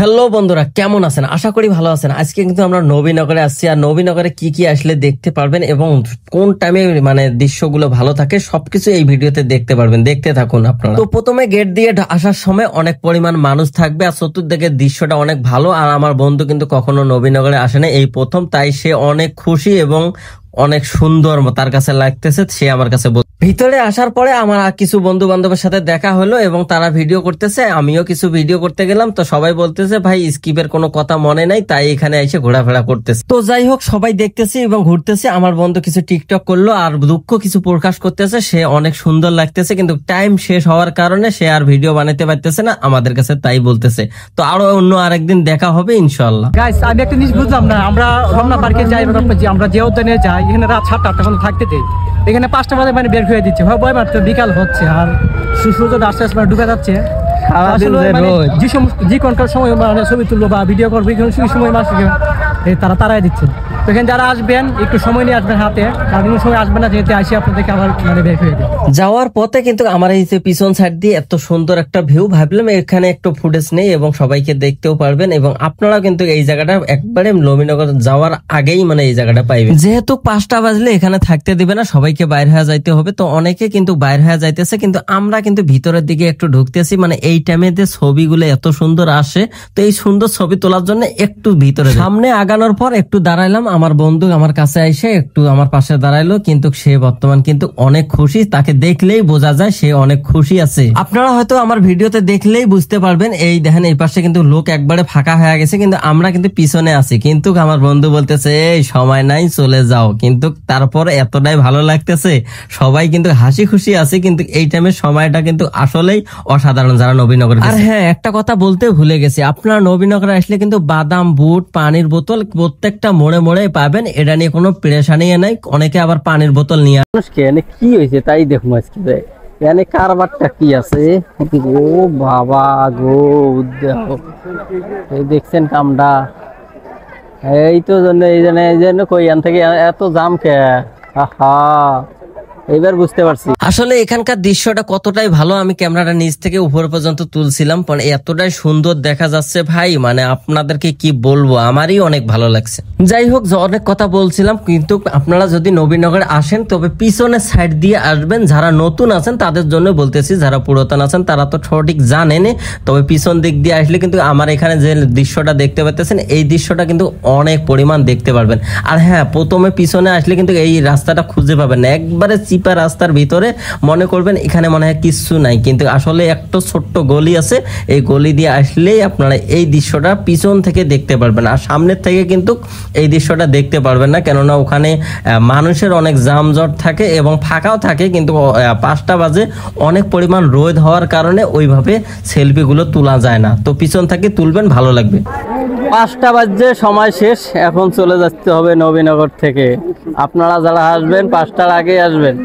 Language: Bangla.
হ্যালো বন্ধুরা, কেমন আছেন? আশা করি ভালো আছেন। আজকে কিন্তু আমরা নবীনগরে আসছি, আর নবীনগরে কি কি আসলে দেখতে পারবেন এবং কোন টাইমে দৃশ্যগুলো ভালো থাকে সবকিছু এই ভিডিওতে দেখতে পারবেন। দেখতে থাকুন আপনারা। তো প্রথমে গেট দিয়ে আসার সময় অনেক পরিমাণ মানুষ থাকবে, আর চতুর্দিকের দৃশ্যটা অনেক ভালো। আর আমার বন্ধু কিন্তু কখনো নবীনগরে আসে না, এই প্রথম, তাই সে অনেক খুশি এবং অনেক সুন্দর তার কাছে লাগতেছে। সে আমার কাছে ভিতরে আসার পরে আমার কিছু বন্ধু বান্ধবের সাথে দেখা হলো এবং তারা ভিডিও করতেছে, আমিও কিছু ভিডিও করতে গেলাম। তো সবাই বলতেছে ভাই স্কিপের কোনো কথা মনে নাই, তাই এখানে এসে ঘোরাফেরা করতেছে। তো যাই হোক, সবাই দেখতেছি এবং ঘুরতেছে। আমার বন্ধু কিছু টিকটক করলো আর দুঃখ কিছু প্রকাশ করতেছে। সে অনেক সুন্দর লাগতেছে, কিন্তু টাইম শেষ হওয়ার কারণে সে আর ভিডিও বানাতে পারতেছে না আমাদের কাছে, তাই বলতেছে। তো আরো অন্য আরেকদিন দেখা হবে ইনশাআল্লাহ। গাইস, আমি একটা জিনিস বুঝলাম না, আমরা রমনা পার্কে যাই, আমরা যে উদ্যানে যাই, এখানে রাত 7টা এখন থাকতে দেই, এখানে 5টা বাজে মানে বের হয়ে দিচ্ছে, হয় মাত্র বিকাল হচ্ছে আর সূর্য আস্তে আস্তে ডুবে যাচ্ছে। যে কোনটার সময় মানে ছবি তুলবো বা ভিডিও করবো, সেই সময় তারা তারাই দিচ্ছে। তো এখানে যারা আসবেন একটু সময় নিয়ে আসবেন হাতে, কারণ সময় আসবেন না, যেহেতু আসি আপনাদেরকে আবার মানে বের হয়ে দিই। যাওয়ার পথে কিন্তু আমার এই যে পিছন সাইড দিয়ে এত সুন্দর একটা ভিউ, ভাবলাম এখানে একটু ফুটেজ নেই এবং সবাইকে দেখতেও পারবেন। এবং আপনারা কিন্তু এই জায়গাটা একবারে নবীনগর যাওয়ার আগেই এই জায়গাটা পাইবেন। যেহেতু 5টা বাজলে এখানে থাকতে দিবে না, সবাইকে বাইরে হয়ে যাইতে হবে। তো অনেকে কিন্তু বাইরে হয়ে যাইতেছে, কিন্তু আমরা কিন্তু ভিতরের দিকে একটু ঢুকতেছি। এই টাইমে যে ছবিগুলো এত সুন্দর আসে, তো এই সুন্দর ছবি তোলার জন্য একটু ভিতরে সামনে আগানোর পর একটু দাঁড়াইলাম। আমার বন্ধু আমার কাছে এসে একটু আমার পাশে দাঁড়াইলো, কিন্তু সে বর্তমান কিন্তু অনেক খুশি। তাকে দেখলেই বোঝা যায় সে অনেক খুশি আছে। আপনারা হয়তো আমার ভিডিওতে দেখলেই বুঝতে পারবেন। এই দেখেন, এই পাশে কিন্তু লোক একবারে ফাঁকা হয়ে গেছে, কিন্তু আমরা কিন্তু পিছনে আছি। কিন্তু আমার বন্ধু বলতেছে এই সময় নাই, চলে যাও। কিন্তু তারপর এতটাই ভালো লাগতেছে, সবাই কিন্তু হাসি খুশি আছে। কিন্তু এই টাইমের সময়টা কিন্তু আসলেই অসাধারণ যারা নবীনগর। আর হ্যাঁ, একটা কথা বলতে ভুলে গেছি, আপনারা নবীনগরে আসলে কিন্তু বাদাম, বুট, পানির বোতল প্রত্যেকটা মোড়ে মোড়ে পাবেন। এটা নিয়ে কোনো পেরেশানি নাই। অনেকে আবার পানির বোতল নিয়ে কি হয়েছে তাই দেখুন আজকে এখানে কারবারটা কি আছে। ও বাবা গো, এই দেখছেন কামটা, এই তো জন্য এই জন্য কইয়ান থেকে এত জাম কে। আহা, এবার বুঝতে পারছি আসলে এখানকার দৃশ্যটা কতটাই ভালো। আমি ক্যামেরাটা নিচ থেকে উপর পর্যন্ত তুলছিলাম, এতটাই সুন্দর দেখা যাচ্ছে ভাই, আপনাদেরকে কি বলবো, আমারই অনেক ভালো লাগছে। যাই হোক, অনেক কথা বলছিলাম, কিন্তু আপনারা যদি নবীনগরে আসেন তবে পিছনের সাইড দিয়ে আসবেন। যারা নতুন আছেন তাদের জন্য বলতেছি, যারা পুরাতন আছেন তারা তো সঠিক জানেন, তবে পিছন দিক দিয়ে আসলে কিন্তু আমার এখানে যে দৃশ্যটা দেখতে পাচ্ছেন, এই দৃশ্যটা কিন্তু অনেক পরিমাণ দেখতে পারবেন। আর হ্যাঁ, প্রথমে পিছনে আসলে কিন্তু এই রাস্তাটা খুঁজে পাবেন না, একবারে রাস্তার ভিতরে মনে করবেন এখানে মনে হয় কিছু নাই, কিন্তু আসলে একটা ছোট্ট গলি আছে। এই গলি দিয়ে আসলেই আপনারা এই দৃশ্যটা পিছন থেকে দেখতে পারবেন, আর সামনের থেকে কিন্তু এই দৃশ্যটা দেখতে পারবেন না, কেননা ওখানে মানুষের অনেক জামজট থাকে এবং ফাঁকাও থাকে। কিন্তু 5টা বাজে অনেক পরিমাণ রোদ হওয়ার কারণে ওইভাবে সেলফিগুলো তোলা যায় না। তো পিছন থেকে তুলবেন, ভালো লাগবে। 5টা বাজে সময় শেষ, এখন চলে যেতে হবে নবীনগর থেকে। আপনারা যারা আসবেন 5টার আগে আসবেন।